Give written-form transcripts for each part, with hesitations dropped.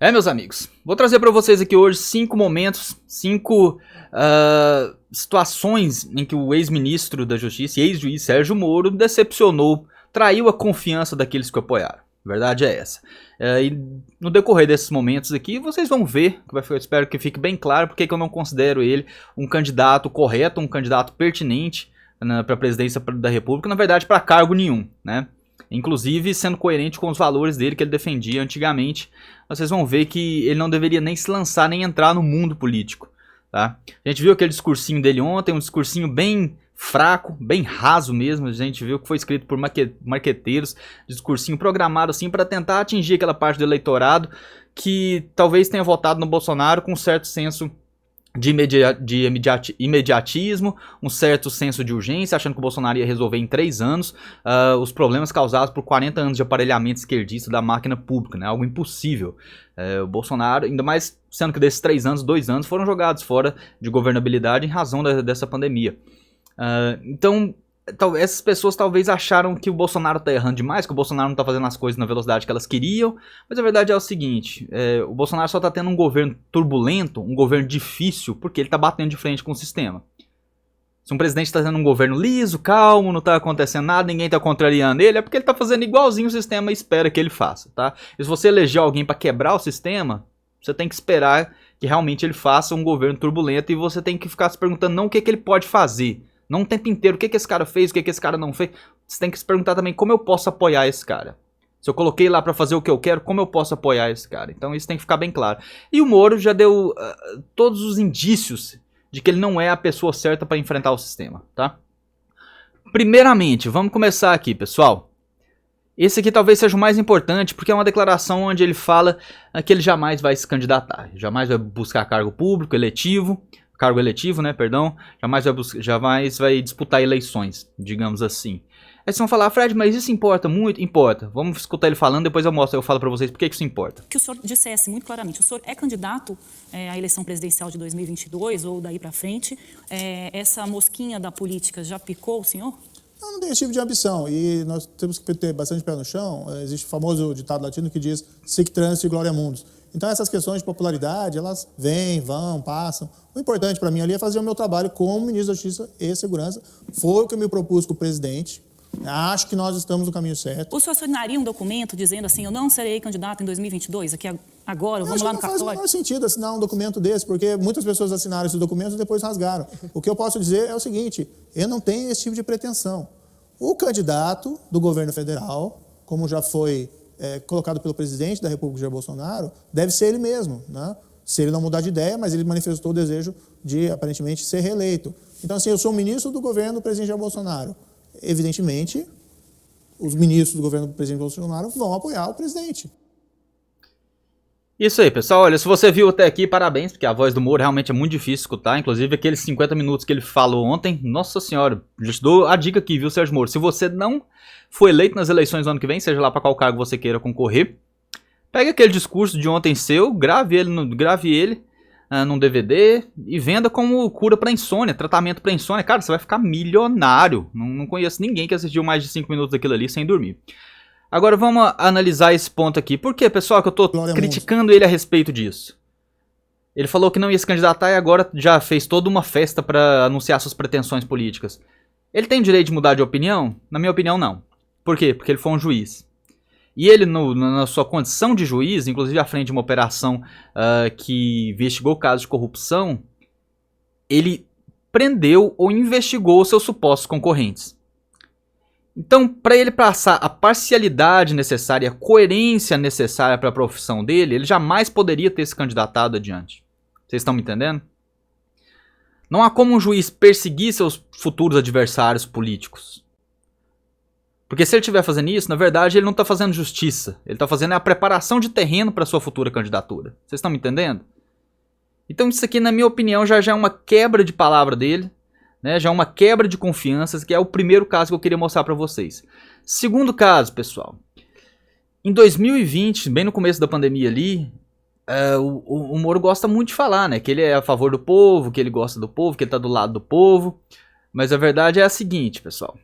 Meus amigos, vou trazer para vocês aqui hoje 5 momentos, 5 situações em que o ex-ministro da Justiça e ex-juiz Sérgio Moro decepcionou, traiu a confiança daqueles que o apoiaram. A verdade é essa. E no decorrer desses momentos aqui, vocês vão ver, eu espero que fique bem claro porque que eu não considero ele um candidato correto, um candidato pertinente para a presidência da República, na verdade para cargo nenhum, né? Inclusive sendo coerente com os valores dele que ele defendia antigamente, vocês vão ver que ele não deveria nem se lançar, nem entrar no mundo político, tá? A gente viu aquele discursinho dele ontem, um discursinho bem fraco, bem raso mesmo, a gente viu que foi escrito por marqueteiros, discursinho programado assim para tentar atingir aquela parte do eleitorado que talvez tenha votado no Bolsonaro com um certo senso de imediatismo, um certo senso de urgência, achando que o Bolsonaro ia resolver em 3 anos os problemas causados por 40 anos de aparelhamento esquerdista da máquina pública, né? Algo impossível. O Bolsonaro, ainda mais sendo que desses 3 anos, 2 anos foram jogados fora de governabilidade em razão dessa pandemia. Então, essas pessoas talvez acharam que o Bolsonaro tá errando demais, que o Bolsonaro não tá fazendo as coisas na velocidade que elas queriam, mas a verdade é o seguinte, o Bolsonaro só tá tendo um governo turbulento, um governo difícil, porque ele tá batendo de frente com o sistema. Se um presidente tá tendo um governo liso, calmo, não tá acontecendo nada, ninguém tá contrariando ele, é porque ele tá fazendo igualzinho o sistema espera que ele faça, tá? E se você eleger alguém pra quebrar o sistema, você tem que esperar que realmente ele faça um governo turbulento e você tem que ficar se perguntando não o que ele pode fazer, não o tempo inteiro, o que esse cara fez, o que esse cara não fez. Você tem que se perguntar também como eu posso apoiar esse cara. Se eu coloquei lá pra fazer o que eu quero, como eu posso apoiar esse cara? Então isso tem que ficar bem claro. E o Moro já deu todos os indícios de que ele não é a pessoa certa pra enfrentar o sistema, tá? Primeiramente, vamos começar aqui, pessoal. Esse aqui talvez seja o mais importante, porque é uma declaração onde ele fala que ele jamais vai se candidatar. Jamais vai buscar cargo público, cargo eletivo, né, perdão, jamais vai disputar eleições, digamos assim. Aí vocês vão falar, Fred, mas isso importa muito? Importa. Vamos escutar ele falando, depois eu falo pra vocês por que isso importa. Que o senhor dissesse muito claramente, o senhor é candidato à eleição presidencial de 2022 ou daí pra frente, essa mosquinha da política já picou o senhor? Não tem esse tipo de ambição e nós temos que ter bastante pé no chão. Existe o famoso ditado latino que diz sic transit gloria mundus. Então essas questões de popularidade, elas vêm, vão, passam. O importante para mim ali é fazer o meu trabalho como ministro da Justiça e Segurança. Foi o que eu me propus com o presidente. Acho que nós estamos no caminho certo. O senhor assinaria um documento dizendo assim, eu não serei candidato em 2022, aqui agora, vamos lá no cartório? Não faz o menor sentido assinar um documento desse, porque muitas pessoas assinaram esses documentos e depois rasgaram. O que eu posso dizer é o seguinte, eu não tenho esse tipo de pretensão. O candidato do governo federal, como já foi colocado pelo presidente da República, Jair Bolsonaro, deve ser ele mesmo, né? Se ele não mudar de ideia, mas ele manifestou o desejo de, aparentemente, ser reeleito. Então, assim, eu sou ministro do governo do presidente Jair Bolsonaro. Evidentemente, os ministros do governo do presidente Bolsonaro vão apoiar o presidente. Isso aí, pessoal. Olha, se você viu até aqui, parabéns, porque a voz do Moro realmente é muito difícil escutar. Inclusive, aqueles 50 minutos que ele falou ontem, nossa senhora, já te dou a dica aqui, viu, Sérgio Moro? Se você não for eleito nas eleições do ano que vem, seja lá para qual cargo você queira concorrer, pegue aquele discurso de ontem seu, grave ele num DVD e venda como cura para insônia, tratamento para insônia. Cara, você vai ficar milionário. Não conheço ninguém que assistiu mais de 5 minutos daquilo ali sem dormir. Agora vamos analisar esse ponto aqui. Por que, pessoal, que eu tô criticando ele a respeito disso? Ele falou que não ia se candidatar e agora já fez toda uma festa para anunciar suas pretensões políticas. Ele tem direito de mudar de opinião? Na minha opinião, não. Por quê? Porque ele foi um juiz. E ele, na sua condição de juiz, inclusive à frente de uma operação que investigou casos de corrupção, ele prendeu ou investigou seus supostos concorrentes. Então, para ele passar a parcialidade necessária, a coerência necessária para a profissão dele, ele jamais poderia ter se candidatado adiante. Vocês estão me entendendo? Não há como um juiz perseguir seus futuros adversários políticos. Porque se ele estiver fazendo isso, na verdade ele não está fazendo justiça. Ele está fazendo a preparação de terreno para sua futura candidatura. Vocês estão me entendendo? Então isso aqui, na minha opinião, já é uma quebra de palavra dele. Né, já é uma quebra de confianças, que é o primeiro caso que eu queria mostrar para vocês. Segundo caso, pessoal. Em 2020, bem no começo da pandemia ali, o Moro gosta muito de falar, né? Que ele é a favor do povo, que ele gosta do povo, que ele tá do lado do povo. Mas a verdade é a seguinte, pessoal.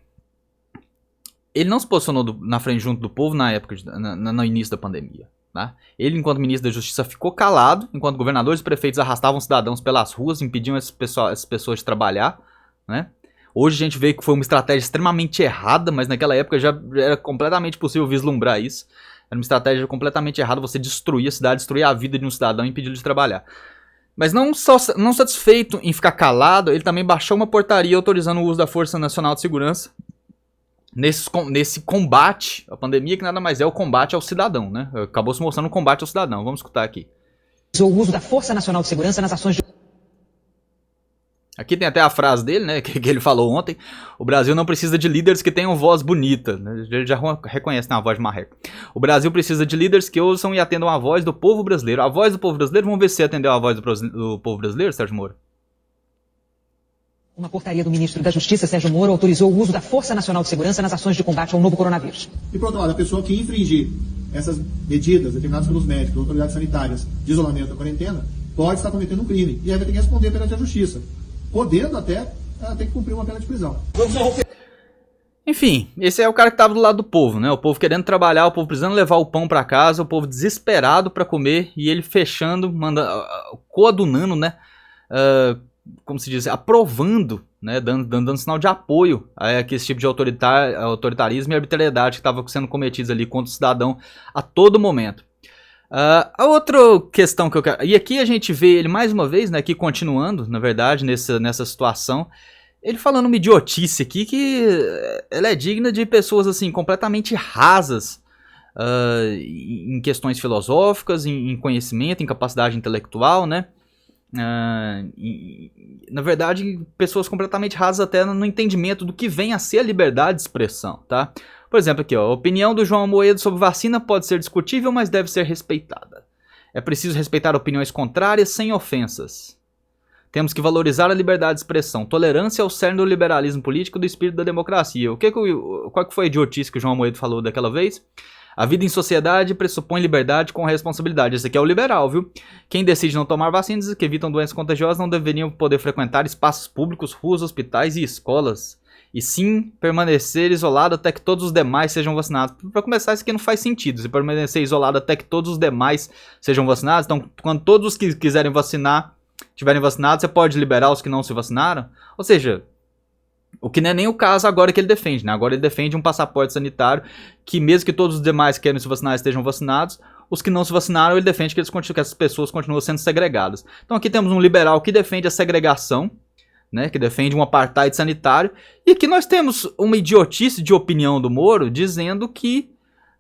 Ele não se posicionou na frente junto do povo na época, no início da pandemia. Tá? Ele, enquanto ministro da Justiça, ficou calado, enquanto governadores e prefeitos arrastavam cidadãos pelas ruas, impediam essas pessoas de trabalhar, né? Hoje a gente vê que foi uma estratégia extremamente errada, mas naquela época já era completamente possível vislumbrar isso. Era uma estratégia completamente errada você destruir a cidade, destruir a vida de um cidadão e impedir ele de trabalhar. Mas não satisfeito em ficar calado, ele também baixou uma portaria autorizando o uso da Força Nacional de Segurança nesse combate à pandemia, que nada mais é o combate ao cidadão, né? Acabou se mostrando um combate ao cidadão. Vamos escutar aqui. O uso da Força Nacional de Segurança nas ações de... Aqui tem até a frase dele, né, que ele falou ontem. O Brasil não precisa de líderes que tenham voz bonita. Ele já reconhece na voz de marreco. O Brasil precisa de líderes que ouçam e atendam a voz do povo brasileiro. A voz do povo brasileiro, vamos ver se atendeu a voz do povo brasileiro, Sérgio Moro. Uma portaria do ministro da Justiça, Sérgio Moro, autorizou o uso da Força Nacional de Segurança nas ações de combate ao novo coronavírus. E por outro lado, a pessoa que infringir essas medidas determinadas pelos médicos, autoridades sanitárias, de isolamento ou quarentena, pode estar cometendo um crime. E aí vai ter que responder perante a justiça, podendo até ter que cumprir uma pena de prisão. Enfim, esse é o cara que tava do lado do povo, né? O povo querendo trabalhar, o povo precisando levar o pão pra casa, o povo desesperado pra comer, e ele fechando, coadunando, né? Como se diz, aprovando, né, dando sinal de apoio a esse tipo de autoritarismo e arbitrariedade que estava sendo cometidos ali contra o cidadão a todo momento. A outra questão que eu quero... E aqui a gente vê ele mais uma vez, né, aqui continuando, na verdade, nessa situação, ele falando uma idiotice aqui que ela é digna de pessoas assim completamente rasas em questões filosóficas, em conhecimento, em capacidade intelectual, né? Na verdade, pessoas completamente rasas até no entendimento do que vem a ser a liberdade de expressão, tá? Por exemplo, aqui, ó, a opinião do João Amoedo sobre vacina pode ser discutível, mas deve ser respeitada. É preciso respeitar opiniões contrárias sem ofensas. Temos que valorizar a liberdade de expressão. Tolerância é o cerne do liberalismo político e do espírito da democracia. Qual que foi a idiotice que o João Amoedo falou daquela vez? A vida em sociedade pressupõe liberdade com responsabilidade. Esse aqui é o liberal, viu? Quem decide não tomar vacinas que evitam doenças contagiosas não deveriam poder frequentar espaços públicos, ruas, hospitais e escolas. E sim permanecer isolado até que todos os demais sejam vacinados. Para começar, isso aqui não faz sentido. Se permanecer isolado até que todos os demais sejam vacinados, então quando todos os que quiserem vacinar estiverem vacinados, você pode liberar os que não se vacinaram? Ou seja... O que não é nem o caso agora que ele defende, né? Agora ele defende um passaporte sanitário que mesmo que todos os demais que querem se vacinar estejam vacinados, os que não se vacinaram ele defende que essas pessoas continuam sendo segregadas. Então aqui temos um liberal que defende a segregação, né? Que defende um apartheid sanitário. E aqui nós temos uma idiotice de opinião do Moro dizendo que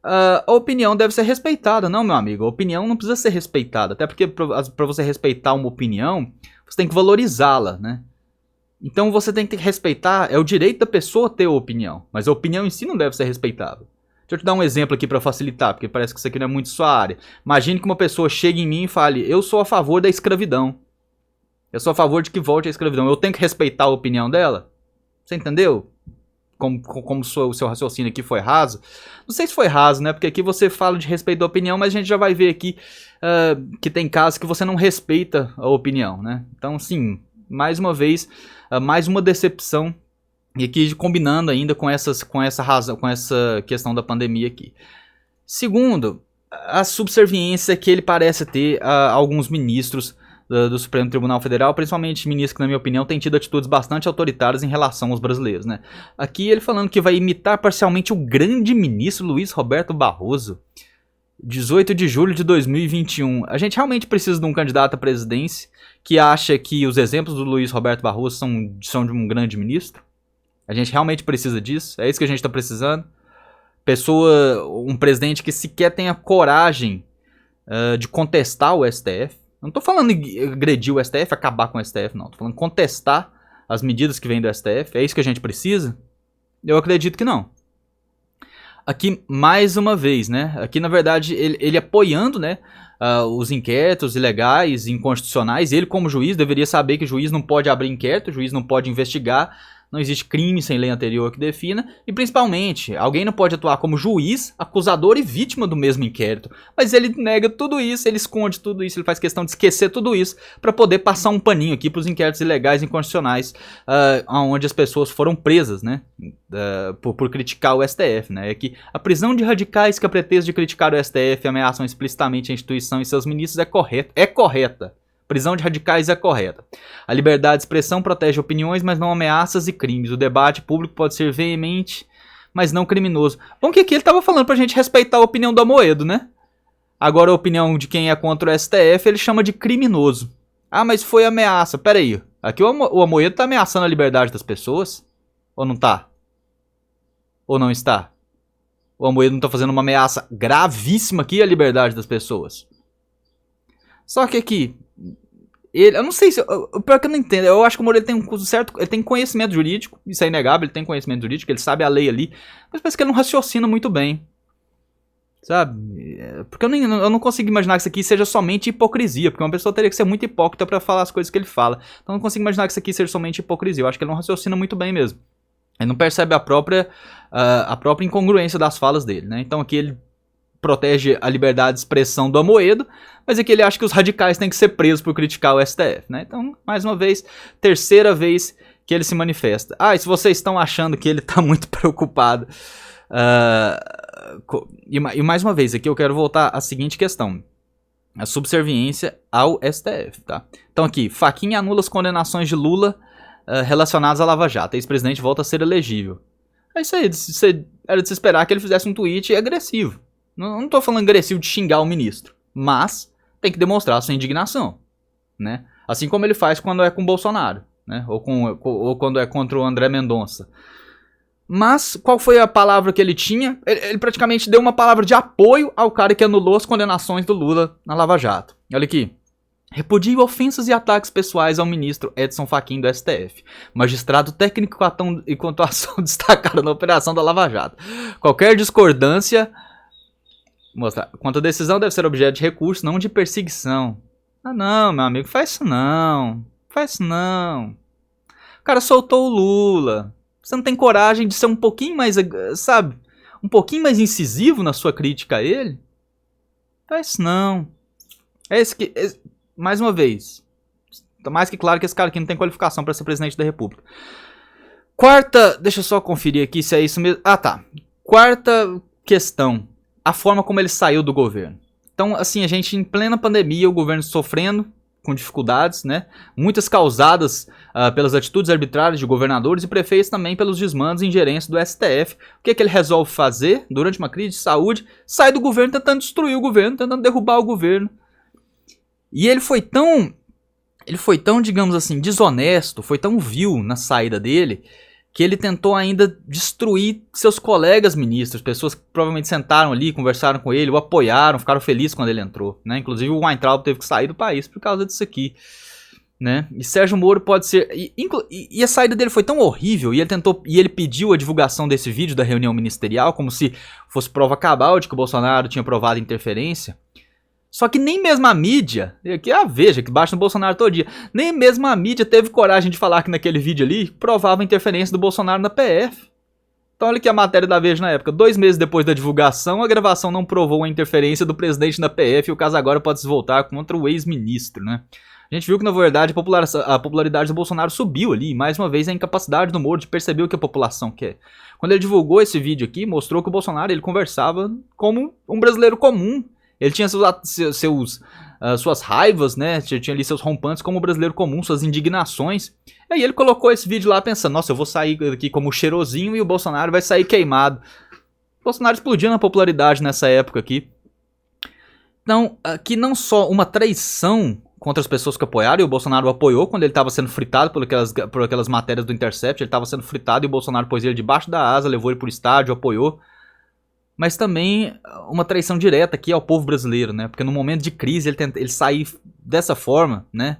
a opinião deve ser respeitada. Não, meu amigo, a opinião não precisa ser respeitada. Até porque para você respeitar uma opinião, você tem que valorizá-la, né? Então você tem que respeitar, é o direito da pessoa ter a opinião, mas a opinião em si não deve ser respeitada. Deixa eu te dar um exemplo aqui para facilitar, porque parece que isso aqui não é muito sua área. Imagine que uma pessoa chegue em mim e fale, eu sou a favor da escravidão. Eu sou a favor de que volte a escravidão. Eu tenho que respeitar a opinião dela? Você entendeu? Como o seu raciocínio aqui foi raso? Não sei se foi raso, né? Porque aqui você fala de respeito da opinião, mas a gente já vai ver aqui que tem casos que você não respeita a opinião, né? Então, sim, mais uma vez... mais uma decepção, e aqui combinando ainda com essa questão da pandemia aqui. Segundo, a subserviência que ele parece ter a alguns ministros do Supremo Tribunal Federal, principalmente ministros que, na minha opinião, têm tido atitudes bastante autoritárias em relação aos brasileiros, né? Aqui ele falando que vai imitar parcialmente o grande ministro Luiz Roberto Barroso. 18 de julho de 2021. A gente realmente precisa de um candidato à presidência que acha que os exemplos do Luiz Roberto Barroso são de um grande ministro? A gente realmente precisa disso? É isso que a gente está precisando? Um presidente que sequer tenha coragem de contestar o STF. Não estou falando em agredir o STF, acabar com o STF, não. Estou falando contestar as medidas que vêm do STF. É isso que a gente precisa? Eu acredito que não. Aqui, mais uma vez, né? Aqui, na verdade, ele apoiando, né, os inquéritos ilegais, inconstitucionais. Ele, como juiz, deveria saber que o juiz não pode abrir inquérito, o juiz não pode investigar Não existe crime sem lei anterior que defina. E principalmente, alguém não pode atuar como juiz, acusador e vítima do mesmo inquérito. Mas ele nega tudo isso, ele esconde tudo isso, ele faz questão de esquecer tudo isso para poder passar um paninho aqui para os inquéritos ilegais e inconstitucionais onde as pessoas foram presas, né? Por criticar o STF, né? É que a prisão de radicais que a pretexto de criticar o STF ameaçam explicitamente a instituição e seus ministros é correta. Prisão de radicais é correta. A liberdade de expressão protege opiniões, mas não ameaças e crimes. O debate público pode ser veemente, mas não criminoso. Bom que aqui ele estava falando pra gente respeitar a opinião do Amoedo, né? Agora a opinião de quem é contra o STF ele chama de criminoso. Ah, mas foi ameaça. Pera aí. Aqui o Amoedo tá ameaçando a liberdade das pessoas? Ou não tá? Ou não está? O Amoedo não tá fazendo uma ameaça gravíssima aqui à liberdade das pessoas? Só que aqui... eu não sei se... Pior que eu não entendo. Eu acho que o Moro ele tem um certo... Ele tem conhecimento jurídico. Isso é inegável. Ele tem conhecimento jurídico. Ele sabe a lei ali. Mas parece que ele não raciocina muito bem. Sabe? Porque eu não consigo imaginar que isso aqui seja somente hipocrisia. Porque uma pessoa teria que ser muito hipócrita pra falar as coisas que ele fala. Então eu não consigo imaginar que isso aqui seja somente hipocrisia. Eu acho que ele não raciocina muito bem mesmo. Ele não percebe a própria incongruência das falas dele, né? Então aqui ele protege a liberdade de expressão do Amoedo, mas aqui ele acha que os radicais têm que ser presos por criticar o STF, né? Então, mais uma vez, terceira vez que ele se manifesta. Ah, e se vocês estão achando que ele está muito preocupado... E mais uma vez, aqui eu quero voltar à seguinte questão. A subserviência ao STF, tá? Então aqui, Fachin anula as condenações de Lula relacionadas à Lava Jato. O ex-presidente volta a ser elegível. É isso aí, era de se esperar que ele fizesse um tweet agressivo. Não tô falando agressivo de xingar o ministro, mas tem que demonstrar a sua indignação, né? Assim como ele faz quando é com o Bolsonaro, né? Ou quando é contra o André Mendonça. Mas qual foi a palavra que ele tinha? Ele praticamente deu uma palavra de apoio ao cara que anulou as condenações do Lula na Lava Jato. Olha aqui. Repudio ofensas e ataques pessoais ao ministro Edson Fachin do STF. Magistrado técnico e com atuação destacada na operação da Lava Jato. Qualquer discordância... Mostrar. Quanto a decisão deve ser objeto de recurso, não de perseguição. Ah não, meu amigo, faz isso não. Faz isso não. O cara soltou o Lula. Você não tem coragem de ser um pouquinho mais, sabe? Um pouquinho mais incisivo na sua crítica a ele? Faz isso não. Mais uma vez. Tá mais que claro que esse cara aqui não tem qualificação para ser presidente da República. Quarta, deixa eu só conferir aqui se é isso mesmo. Ah tá. Quarta questão. A forma como ele saiu do governo. Então, assim, a gente em plena pandemia, o governo sofrendo com dificuldades, né? Muitas causadas pelas atitudes arbitrárias de governadores e prefeitos, também pelos desmandos e ingerência do STF. O que ele resolve fazer durante uma crise de saúde? Sai do governo tentando destruir o governo, tentando derrubar o governo. E ele foi tão, digamos assim, desonesto, foi tão vil na saída dele, que ele tentou ainda destruir seus colegas ministros, pessoas que provavelmente sentaram ali, conversaram com ele, o apoiaram, ficaram felizes quando ele entrou, né? Inclusive o Weintraub teve que sair do país por causa disso aqui, né? E Sérgio Moro pode ser... E a saída dele foi tão horrível, e ele pediu a divulgação desse vídeo da reunião ministerial, como se fosse prova cabal de que o Bolsonaro tinha provado interferência. Só que nem mesmo a mídia, que veja, que baixa no Bolsonaro todo dia, nem mesmo a mídia teve coragem de falar que naquele vídeo ali provava a interferência do Bolsonaro na PF. Então olha aqui a matéria da Veja na época. 2 meses depois da divulgação, a gravação não provou a interferência do presidente na PF e o caso agora pode se voltar contra o ex-ministro, né? A gente viu que na verdade a popularidade do Bolsonaro subiu ali, e mais uma vez a incapacidade do Moro de perceber o que a população quer. Quando ele divulgou esse vídeo aqui, mostrou que o Bolsonaro ele conversava como um brasileiro comum. Ele tinha suas raivas, né? Tinha ali seus rompantes como brasileiro comum, suas indignações. E aí ele colocou esse vídeo lá pensando, nossa, eu vou sair aqui como cheirosinho e o Bolsonaro vai sair queimado. O Bolsonaro explodiu na popularidade nessa época aqui. Então, aqui não só uma traição contra as pessoas que apoiaram, e o Bolsonaro apoiou quando ele estava sendo fritado por aquelas matérias do Intercept, ele estava sendo fritado e o Bolsonaro pôs ele debaixo da asa, levou ele pro estádio, apoiou. Mas também uma traição direta aqui ao povo brasileiro, né? Porque no momento de crise ele sair dessa forma, né?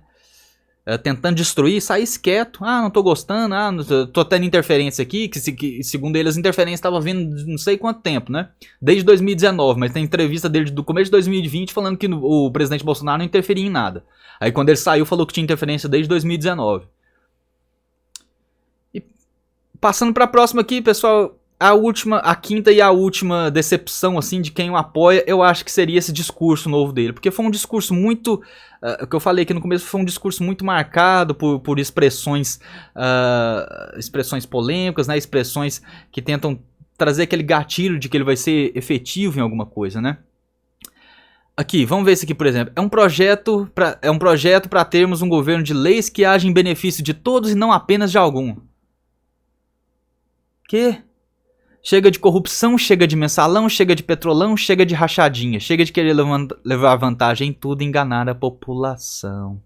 Tentando destruir, sair quieto. Ah, não tô gostando, tô tendo interferência aqui, que segundo ele as interferências estavam vindo não sei quanto tempo, né? Desde 2019, mas tem entrevista dele do começo de 2020 falando que o presidente Bolsonaro não interferia em nada. Aí quando ele saiu falou que tinha interferência desde 2019. Passando pra próxima aqui, pessoal, a quinta e a última decepção, assim, de quem o apoia, eu acho que seria esse discurso novo dele, porque foi um discurso muito, o que eu falei aqui no começo, foi um discurso muito marcado por expressões polêmicas, né, expressões que tentam trazer aquele gatilho de que ele vai ser efetivo em alguma coisa, né. Aqui, vamos ver isso aqui, por exemplo. É um projeto para termos um governo de leis que age em benefício de todos e não apenas de algum. Que? Chega de corrupção, chega de mensalão, chega de petrolão, chega de rachadinha, chega de querer levar vantagem em tudo e enganar a população.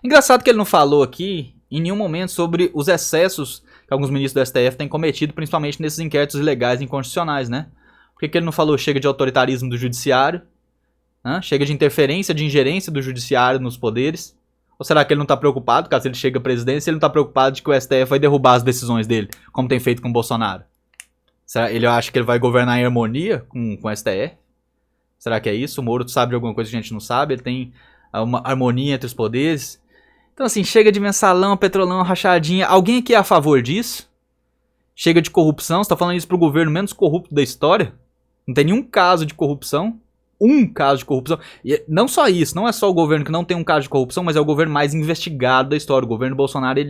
Engraçado que ele não falou aqui em nenhum momento sobre os excessos que alguns ministros do STF têm cometido, principalmente nesses inquéritos ilegais e inconstitucionais, né? Por que ele não falou chega de autoritarismo do judiciário? Chega de interferência, de ingerência do judiciário nos poderes? Ou será que ele não está preocupado, caso ele chegue à presidência, ele não está preocupado de que o STF vai derrubar as decisões dele, como tem feito com o Bolsonaro? Será ele acha que ele vai governar em harmonia com o STF? Será que é isso? O Moro sabe de alguma coisa que a gente não sabe? Ele tem uma harmonia entre os poderes? Então assim, chega de mensalão, petrolão, rachadinha. Alguém aqui é a favor disso? Chega de corrupção? Você está falando isso pro governo menos corrupto da história? Não tem nenhum caso de corrupção? Um caso de corrupção. E não só isso, não é só o governo que não tem um caso de corrupção, mas é o governo mais investigado da história. O governo Bolsonaro,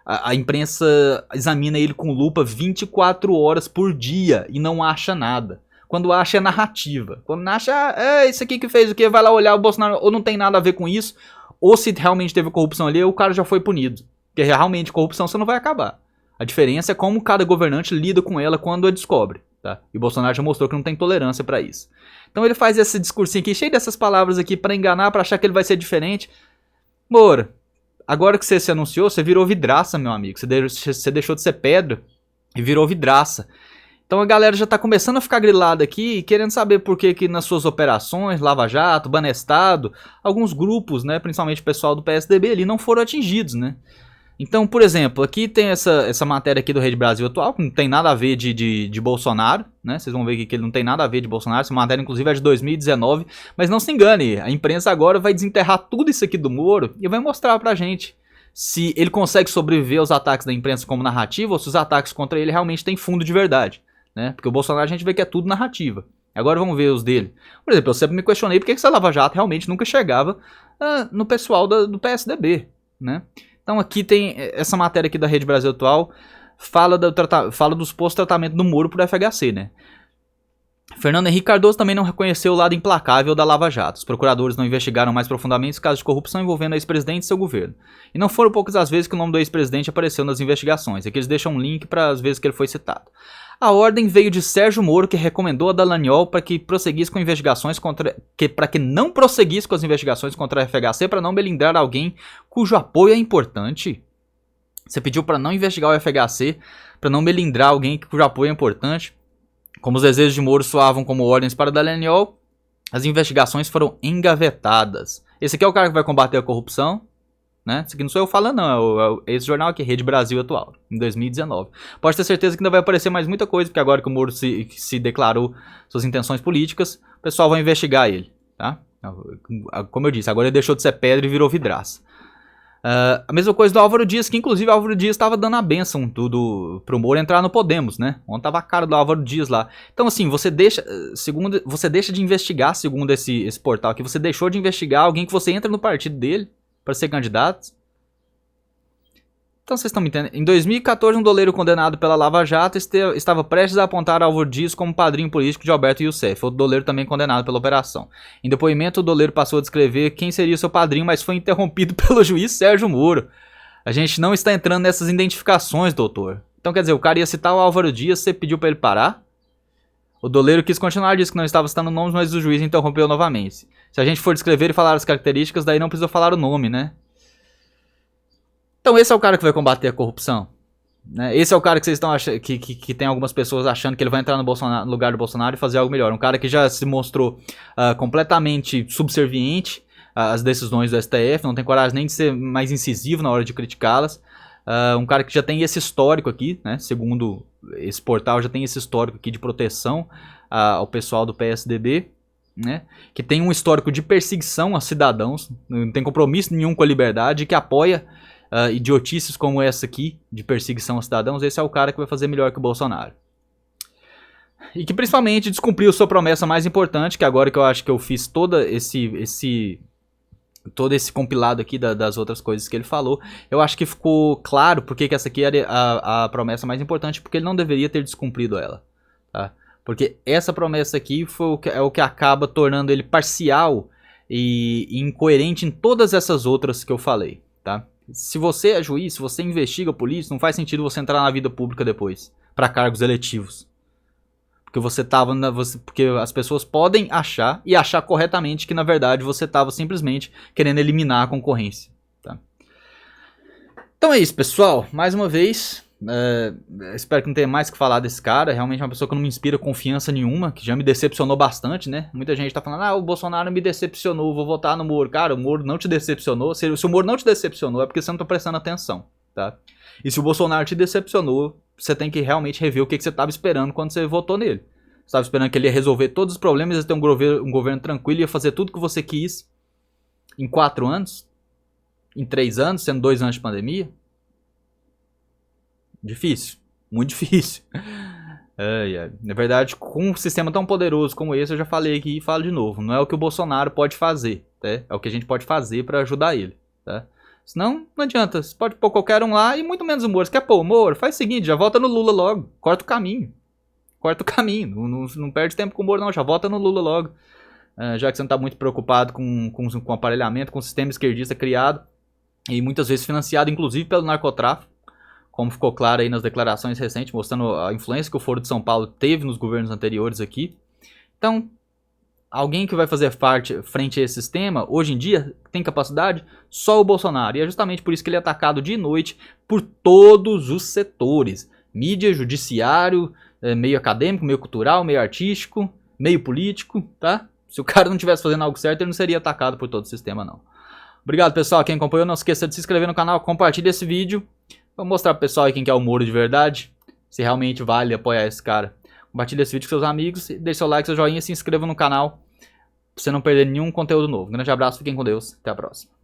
a imprensa examina ele com lupa 24 horas por dia e não acha nada. Quando acha é narrativa. Quando acha, isso aqui que fez o quê? Vai lá olhar o Bolsonaro, ou não tem nada a ver com isso, ou se realmente teve corrupção ali, o cara já foi punido. Porque realmente corrupção você não vai acabar. A diferença é como cada governante lida com ela quando a descobre. Tá? E o Bolsonaro já mostrou que não tem tolerância pra isso. Então ele faz esse discursinho aqui, cheio dessas palavras aqui pra enganar, pra achar que ele vai ser diferente. Moro, agora que você se anunciou, você virou vidraça, meu amigo. Você deixou de ser pedra e virou vidraça. Então a galera já tá começando a ficar grilada aqui, querendo saber por que nas suas operações, Lava Jato, Banestado, alguns grupos, né, principalmente o pessoal do PSDB ali, não foram atingidos, né. Então, por exemplo, aqui tem essa matéria aqui do Rede Brasil Atual, que não tem nada a ver de Bolsonaro, né? Vocês vão ver aqui que ele não tem nada a ver de Bolsonaro. Essa matéria, inclusive, é de 2019. Mas não se engane, a imprensa agora vai desenterrar tudo isso aqui do Moro e vai mostrar pra gente se ele consegue sobreviver aos ataques da imprensa como narrativa ou se os ataques contra ele realmente têm fundo de verdade, né? Porque o Bolsonaro a gente vê que é tudo narrativa. Agora vamos ver os dele. Por exemplo, eu sempre me questionei por que essa Lava Jato realmente nunca chegava no pessoal do PSDB, né? Então aqui tem essa matéria aqui da Rede Brasil Atual, fala do suposto tratamento do Moro por FHC, né? Fernando Henrique Cardoso também não reconheceu o lado implacável da Lava Jato. Os procuradores não investigaram mais profundamente os casos de corrupção envolvendo o ex-presidente e seu governo. E não foram poucas as vezes que o nome do ex-presidente apareceu nas investigações. Aqui eles deixam um link para as vezes que ele foi citado. A ordem veio de Sérgio Moro, que recomendou a Dallagnol para que prosseguisse com investigações para que não prosseguisse com as investigações contra a FHC para não melindrar alguém cujo apoio é importante. Você pediu para não investigar o FHC, para não melindrar alguém cujo apoio é importante. Como os desejos de Moro soavam como ordens para Dallagnol, as investigações foram engavetadas. Esse aqui é o cara que vai combater a corrupção, né? Isso aqui não sou eu falando, não. É esse jornal aqui, Rede Brasil Atual, em 2019. Pode ter certeza que ainda vai aparecer mais muita coisa, porque agora que o Moro se declarou suas intenções políticas, o pessoal vai investigar ele, tá? Como eu disse, agora ele deixou de ser pedra e virou vidraça. A mesma coisa do Álvaro Dias, que inclusive o Álvaro Dias estava dando a bênção pro Moro entrar no Podemos, né? Ontem tava a cara do Álvaro Dias lá. Então assim, você deixa de investigar, segundo esse portal aqui, você deixou de investigar alguém que você entra no partido dele para ser candidato. Então vocês estão me entendendo. Em 2014, um doleiro condenado pela Lava Jato estava prestes a apontar Álvaro Dias como padrinho político de Alberto Youssef, outro doleiro também condenado pela operação. Em depoimento, o doleiro passou a descrever quem seria seu padrinho, mas foi interrompido pelo juiz Sérgio Moro. A gente não está entrando nessas identificações, doutor. Então quer dizer, o cara ia citar o Álvaro Dias, você pediu para ele parar? O doleiro quis continuar, disse que não estava citando nomes, mas o juiz interrompeu novamente. Se a gente for descrever e falar as características, daí não precisa falar o nome, né? Então esse é o cara que vai combater a corrupção, né? Esse é o cara que vocês estão achando, que tem algumas pessoas achando que ele vai entrar no lugar do Bolsonaro e fazer algo melhor. Um cara que já se mostrou completamente subserviente às decisões do STF, não tem coragem nem de ser mais incisivo na hora de criticá-las. Um cara que já tem esse histórico aqui, né? Segundo esse portal, já tem esse histórico aqui de proteção ao pessoal do PSDB, né? Que tem um histórico de perseguição a cidadãos, não tem compromisso nenhum com a liberdade, que apoia idiotices como essa aqui, de perseguição a cidadãos, esse é o cara que vai fazer melhor que o Bolsonaro. E que principalmente descumpriu sua promessa mais importante, que agora que eu acho que eu fiz todo esse compilado aqui das outras coisas que ele falou, eu acho que ficou claro porque que essa aqui era a promessa mais importante, porque ele não deveria ter descumprido ela, tá? Porque essa promessa aqui é o que acaba tornando ele parcial e incoerente em todas essas outras que eu falei, tá? Se você é juiz, se você investiga a polícia, não faz sentido você entrar na vida pública depois, para cargos eletivos. Porque porque as pessoas podem achar, e achar corretamente, que na verdade você estava simplesmente querendo eliminar a concorrência, tá? Então é isso, pessoal. Mais uma vez, espero que não tenha mais que falar desse cara. Realmente é uma pessoa que não me inspira confiança nenhuma, que já me decepcionou bastante, né? Muita gente tá falando, o Bolsonaro me decepcionou, vou votar no Moro. Cara, o Moro não te decepcionou. Se o Moro não te decepcionou, é porque você não tá prestando atenção, tá? E se o Bolsonaro te decepcionou, você tem que realmente rever o que você estava esperando quando você votou nele. Você estava esperando que ele ia resolver todos os problemas, ia ter um governo tranquilo, ia fazer tudo que você quis em 4 anos, em 3 anos, sendo 2 anos de pandemia. Difícil, muito difícil. Na verdade, com um sistema tão poderoso como esse, eu já falei aqui e falo de novo, não é o que o Bolsonaro pode fazer, tá? É o que a gente pode fazer para ajudar ele, tá? Senão, não adianta. Você pode pôr qualquer um lá e muito menos o Moro. Você quer pôr o Moro? Faz o seguinte, já vota no Lula logo. Corta o caminho. Não perde tempo com o Moro, não. Já vota no Lula logo. Já que você não está muito preocupado com aparelhamento, com o sistema esquerdista criado. E muitas vezes financiado, inclusive, pelo narcotráfico. Como ficou claro aí nas declarações recentes, mostrando a influência que o Foro de São Paulo teve nos governos anteriores aqui. Então, alguém que vai fazer frente a esse sistema, hoje em dia, tem capacidade? Só o Bolsonaro. E é justamente por isso que ele é atacado de noite por todos os setores. Mídia, judiciário, meio acadêmico, meio cultural, meio artístico, meio político, tá? Se o cara não estivesse fazendo algo certo, ele não seria atacado por todo o sistema, não. Obrigado, pessoal. Quem acompanhou, não esqueça de se inscrever no canal, compartilhe esse vídeo. Vamos mostrar pro pessoal aí quem que é o Moro de verdade, se realmente vale apoiar esse cara. Compartilhe esse vídeo com seus amigos, deixe seu like, seu joinha e se inscreva no canal pra você não perder nenhum conteúdo novo. Um grande abraço, fiquem com Deus, até a próxima.